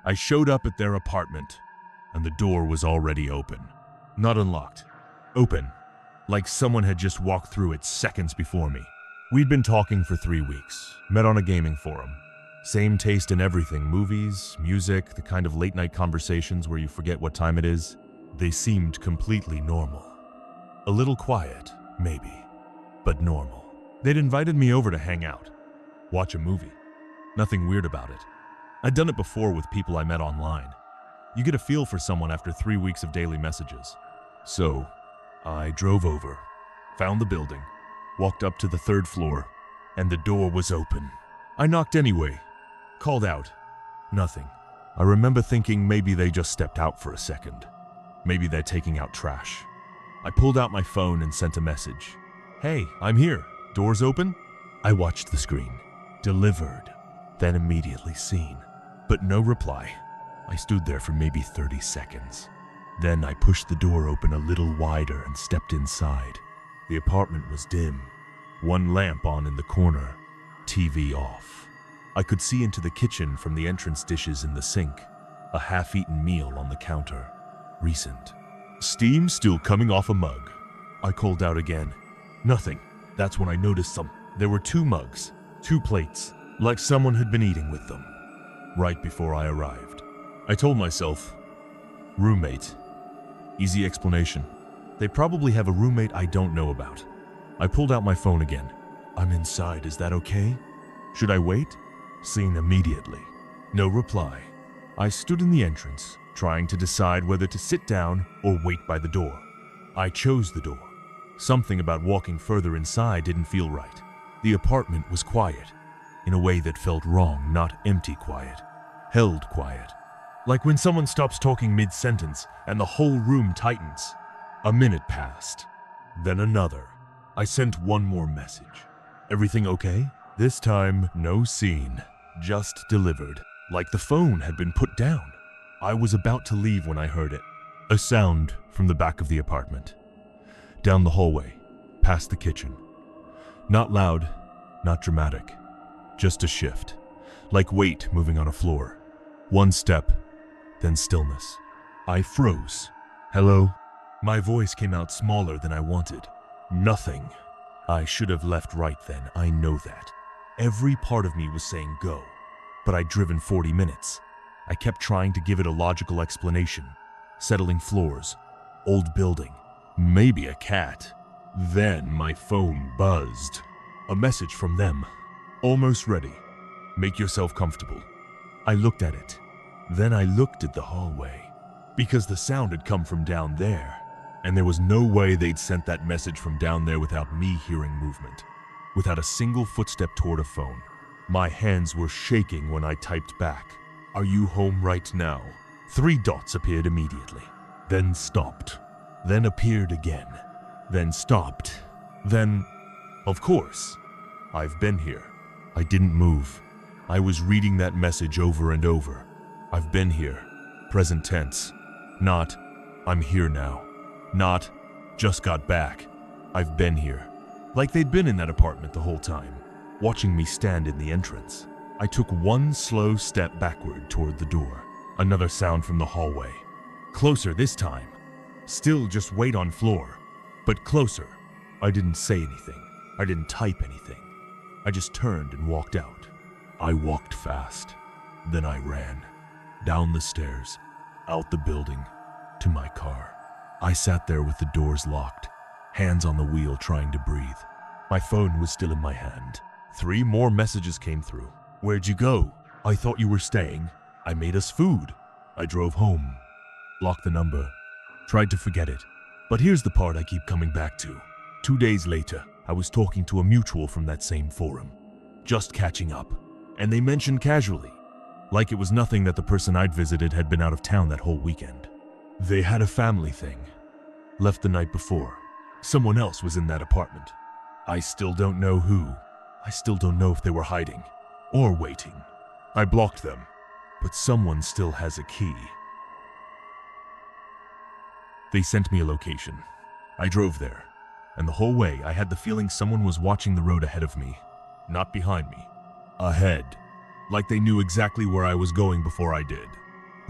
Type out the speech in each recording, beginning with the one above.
I showed up at their apartment, and the door was already open. Not unlocked. Open. Like someone had just walked through it seconds before me. We'd been talking for 3 weeks, met on a gaming forum. Same taste in everything, movies, music, the kind of late-night conversations where you forget what time it is. They seemed completely normal. A little quiet, maybe, but normal. They'd invited me over to hang out, watch a movie. Nothing weird about it. I'd done it before with people I met online. You get a feel for someone after 3 weeks of daily messages. So, I drove over, found the building, walked up to the 3rd floor, and the door was open. I knocked anyway, called out. Nothing. I remember thinking maybe they just stepped out for a second. Maybe they're taking out trash. I pulled out my phone and sent a message. Hey, I'm here. Doors open? I watched the screen. Delivered. Then immediately seen. But no reply. I stood there for maybe 30 seconds. Then I pushed the door open a little wider and stepped inside. The apartment was dim. One lamp on in the corner. TV off. I could see into the kitchen from the entrance dishes in the sink. A half-eaten meal on the counter. Recent. Steam still coming off a mug. I called out again. Nothing. That's when I noticed some. There were 2 mugs, 2 plates, like someone had been eating with them. Right before I arrived. I told myself, roommate. Easy explanation. They probably have a roommate I don't know about. I pulled out my phone again. I'm inside, is that okay? Should I wait? Seen immediately. No reply. I stood in the entrance, trying to decide whether to sit down or wait by the door. I chose the door. Something about walking further inside didn't feel right. The apartment was quiet, in a way that felt wrong, not empty quiet. Held quiet. Like when someone stops talking mid-sentence and the whole room tightens. A minute passed. Then another. I sent one more message. Everything okay? This time, no scene. Just delivered. Like the phone had been put down. I was about to leave when I heard it. A sound from the back of the apartment. Down the hallway, past the kitchen. Not loud, not dramatic. Just a shift. Like weight moving on a floor. One step, then stillness. I froze. Hello? My voice came out smaller than I wanted. Nothing. I should have left right then, I know that. Every part of me was saying go. But I'd driven 40 minutes. I kept trying to give it a logical explanation. Settling floors. Old building. Maybe a cat. Then my phone buzzed. A message from them. Almost ready. Make yourself comfortable. I looked at it. Then I looked at the hallway. Because the sound had come from down there. And there was no way they'd sent that message from down there without me hearing movement. Without a single footstep toward a phone. My hands were shaking when I typed back. Are you home right now? 3 dots appeared immediately. Then stopped. Then appeared again. Then stopped. Then, of course, I've been here. I didn't move. I was reading that message over and over. I've been here. Present tense. Not, I'm here now. Not, just got back. I've been here. Like they'd been in that apartment the whole time, watching me stand in the entrance. I took one slow step backward toward the door. Another sound from the hallway. Closer this time. Still just wait on floor, but closer. I didn't say anything. I didn't type anything. I just turned and walked out. I walked fast. Then I ran. Down the stairs, out the building, to my car. I sat there with the doors locked, hands on the wheel trying to breathe. My phone was still in my hand. 3 more messages came through. Where'd you go? I thought you were staying. I made us food. I drove home. Blocked the number. Tried to forget it. But here's the part I keep coming back to. 2 days later, I was talking to a mutual from that same forum. Just catching up. And they mentioned casually, like it was nothing that the person I'd visited had been out of town that whole weekend. They had a family thing. Left the night before. Someone else was in that apartment. I still don't know who. I still don't know if they were hiding or waiting. I blocked them, but someone still has a key. They sent me a location. I drove there, and the whole way I had the feeling someone was watching the road ahead of me, not behind me. Ahead. Like they knew exactly where I was going before I did.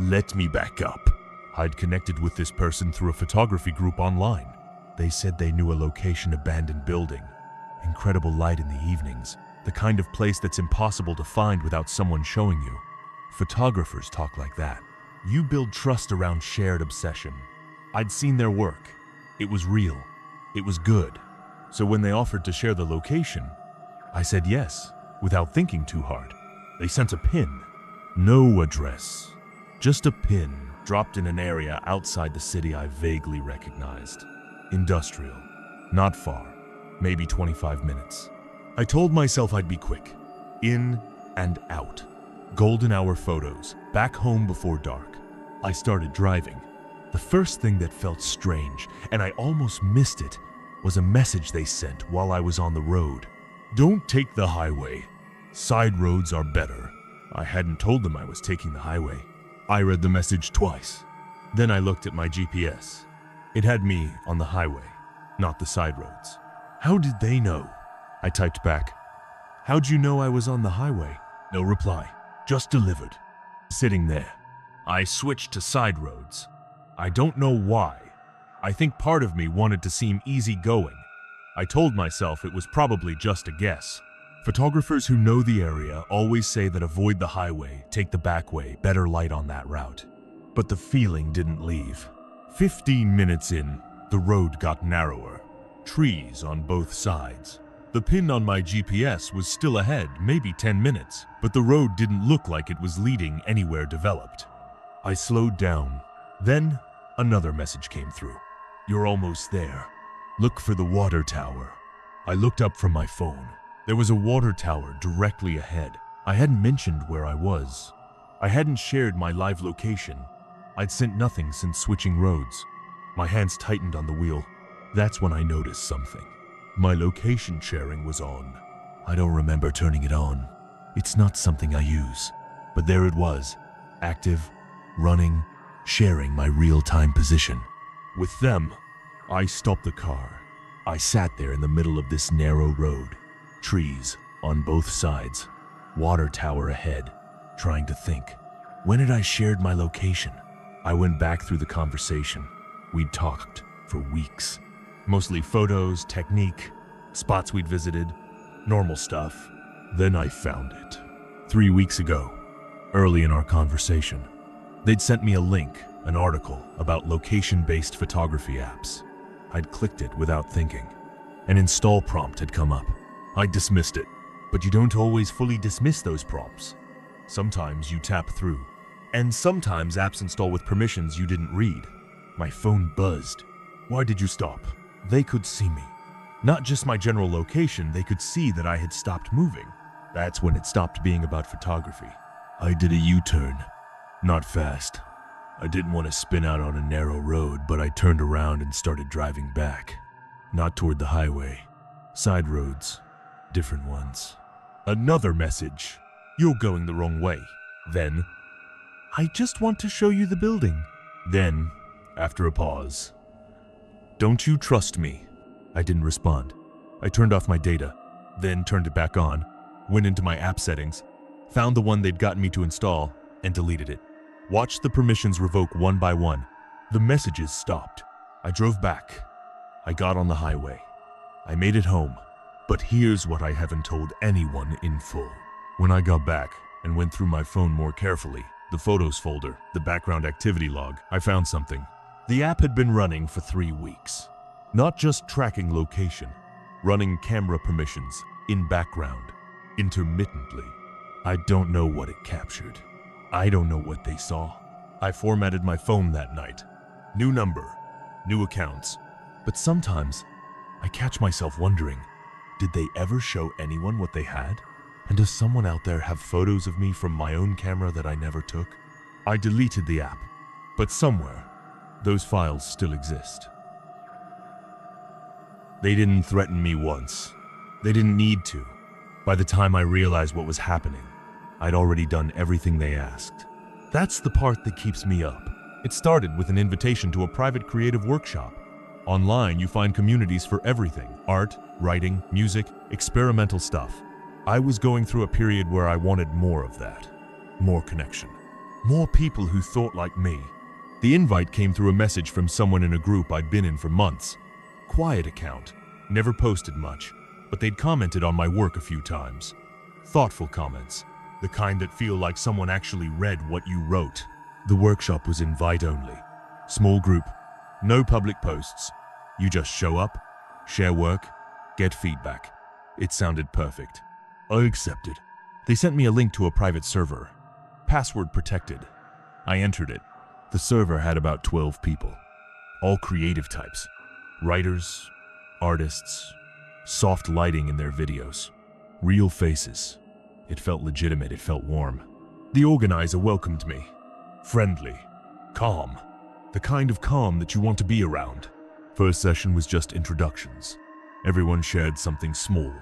Let me back up. I'd connected with this person through a photography group online. They said they knew a location abandoned building. Incredible light in the evenings. The kind of place that's impossible to find without someone showing you. Photographers talk like that. You build trust around shared obsession. I'd seen their work. It was real. It was good. So when they offered to share the location, I said yes, without thinking too hard. They sent a pin. No address. Just a pin dropped in an area outside the city I vaguely recognized. Industrial. Not far. Maybe 25 minutes. I told myself I'd be quick. In and out. Golden hour photos. Back home before dark. I started driving. The first thing that felt strange, and I almost missed it, was a message they sent while I was on the road. Don't take the highway. Side roads are better. I hadn't told them I was taking the highway. I read the message twice. Then I looked at my GPS. It had me on the highway, not the side roads. How did they know? I typed back. How'd you know I was on the highway? No reply. Just delivered. Sitting there. I switched to side roads. I don't know why. I think part of me wanted to seem easygoing. I told myself it was probably just a guess. Photographers who know the area always say that avoid the highway, take the back way, better light on that route. But the feeling didn't leave. 15 minutes in, the road got narrower. Trees on both sides. The pin on my GPS was still ahead, maybe 10 minutes, but the road didn't look like it was leading anywhere developed. I slowed down. Then, another message came through. You're almost there. Look for the water tower. I looked up from my phone. There was a water tower directly ahead. I hadn't mentioned where I was. I hadn't shared my live location. I'd sent nothing since switching roads. My hands tightened on the wheel. That's when I noticed something. My location sharing was on. I don't remember turning it on. It's not something I use. But there it was, active, running, sharing my real-time position. With them, I stopped the car. I sat there in the middle of this narrow road. Trees on both sides. Water tower ahead. Trying to think. When had I shared my location? I went back through the conversation. We'd talked for weeks. Mostly photos, technique, spots we'd visited, normal stuff. Then I found it. 3 weeks ago, early in our conversation. They'd sent me a link, an article about location-based photography apps. I'd clicked it without thinking. An install prompt had come up. I dismissed it, but you don't always fully dismiss those prompts. Sometimes you tap through, and sometimes apps install with permissions you didn't read. My phone buzzed. Why did you stop? They could see me. Not just my general location, they could see that I had stopped moving. That's when it stopped being about photography. I did a U-turn. Not fast. I didn't want to spin out on a narrow road, but I turned around and started driving back. Not toward the highway. Side roads. Different ones. Another message. You're going the wrong way. Then, I just want to show you the building. Then, after a pause, don't you trust me? I didn't respond. I turned off my data, then turned it back on, went into my app settings, found the one they'd gotten me to install, and deleted it. Watched the permissions revoke one by one. The messages stopped. I drove back. I got on the highway. I made it home. But here's what I haven't told anyone in full. When I got back and went through my phone more carefully, the photos folder, the background activity log, I found something. The app had been running for 3 weeks. Not just tracking location, running camera permissions in background, intermittently. I don't know what it captured. I don't know what they saw. I formatted my phone that night. New number, new accounts. But sometimes I catch myself wondering, did they ever show anyone what they had? And does someone out there have photos of me from my own camera that I never took? I deleted the app, but somewhere, those files still exist. They didn't threaten me once. They didn't need to. By the time I realized what was happening, I'd already done everything they asked. That's the part that keeps me up. It started with an invitation to a private creative workshop. Online, you find communities for everything: art, writing, music, experimental stuff. I was going through a period where I wanted more of that. More connection. More people who thought like me. The invite came through a message from someone in a group I'd been in for months. Quiet account, never posted much, but they'd commented on my work a few times. Thoughtful comments, the kind that feel like someone actually read what you wrote. The workshop was invite only. Small group, no public posts. You just show up, share work, get feedback. It sounded perfect. I accepted. They sent me a link to a private server. Password protected. I entered it. The server had about 12 people. All creative types. Writers, artists, soft lighting in their videos. Real faces. It felt legitimate, it felt warm. The organizer welcomed me. Friendly. Calm. The kind of calm that you want to be around. First session was just introductions. Everyone shared something small.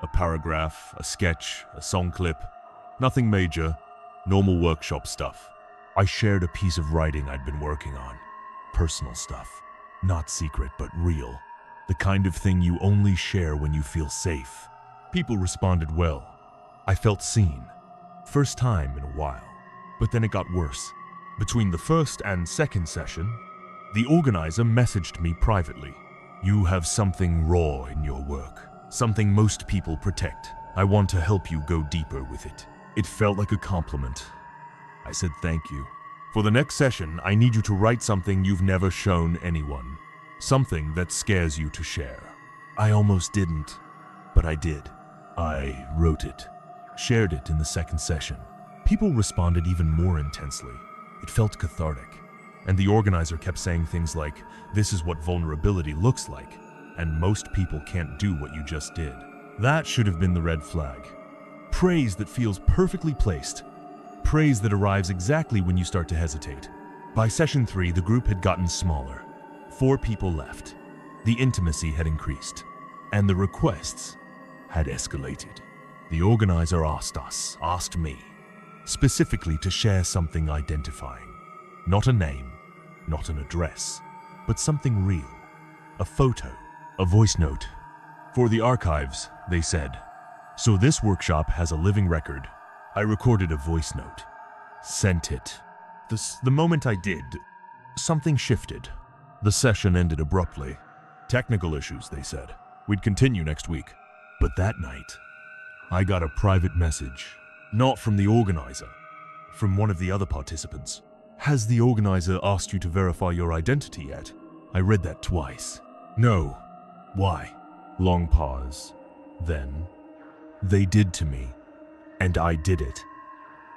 A paragraph, a sketch, a song clip. Nothing major, normal workshop stuff. I shared a piece of writing I'd been working on. Personal stuff. Not secret, but real. The kind of thing you only share when you feel safe. People responded well. I felt seen. First time in a while. But then it got worse. Between the first and second session, the organizer messaged me privately. You have something raw in your work. Something most people protect. I want to help you go deeper with it. It felt like a compliment. I said thank you. For the next session, I need you to write something you've never shown anyone. Something that scares you to share. I almost didn't, but I did. I wrote it. Shared it in the second session. People responded even more intensely. It felt cathartic. And the organizer kept saying things like, this is what vulnerability looks like, and most people can't do what you just did. That should have been the red flag. Praise that feels perfectly placed. Praise that arrives exactly when you start to hesitate. By session 3, the group had gotten smaller. 4 people left. The intimacy had increased, and the requests had escalated. The organizer asked me, specifically to share something identifying. Not a name, not an address, but something real. A photo, a voice note. For the archives, they said. So this workshop has a living record. I recorded a voice note. Sent it. The moment I did, something shifted. The session ended abruptly. Technical issues, they said. We'd continue next week. But that night, I got a private message. Not from the organizer, from one of the other participants. Has the organizer asked you to verify your identity yet? I read that twice. No. Why? Long pause. Then, they did to me, and I did it.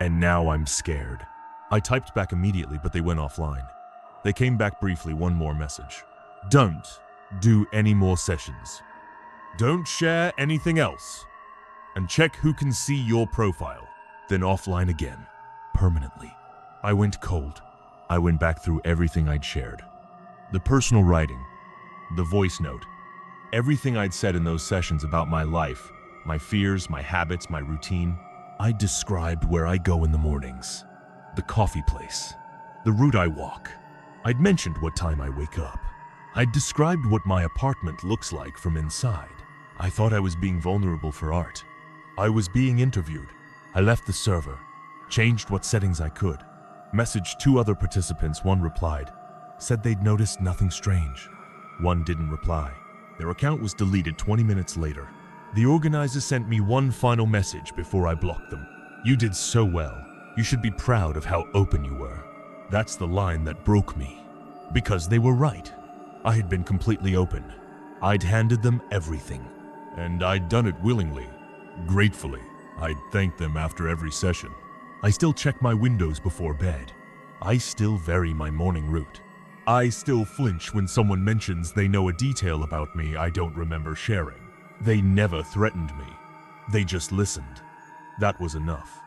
And now I'm scared. I typed back immediately, but they went offline. They came back briefly, one more message. Don't do any more sessions. Don't share anything else. And check who can see your profile. Then offline again, permanently. I went cold. I went back through everything I'd shared. The personal writing, the voice note, everything I'd said in those sessions about my life, my fears, my habits, my routine. I described where I go in the mornings, the coffee place, the route I walk. I'd mentioned what time I wake up. I'd described what my apartment looks like from inside. I thought I was being vulnerable for art. I was being interviewed. I left the server, changed what settings I could, messaged 2 other participants. One replied, said they'd noticed nothing strange. One didn't reply. Their account was deleted 20 minutes later. The organizer sent me one final message before I blocked them. You did so well. You should be proud of how open you were. That's the line that broke me. Because they were right. I had been completely open. I'd handed them everything. And I'd done it willingly, gratefully. I'd thank them after every session. I still check my windows before bed. I still vary my morning route. I still flinch when someone mentions they know a detail about me I don't remember sharing. They never threatened me. They just listened. That was enough.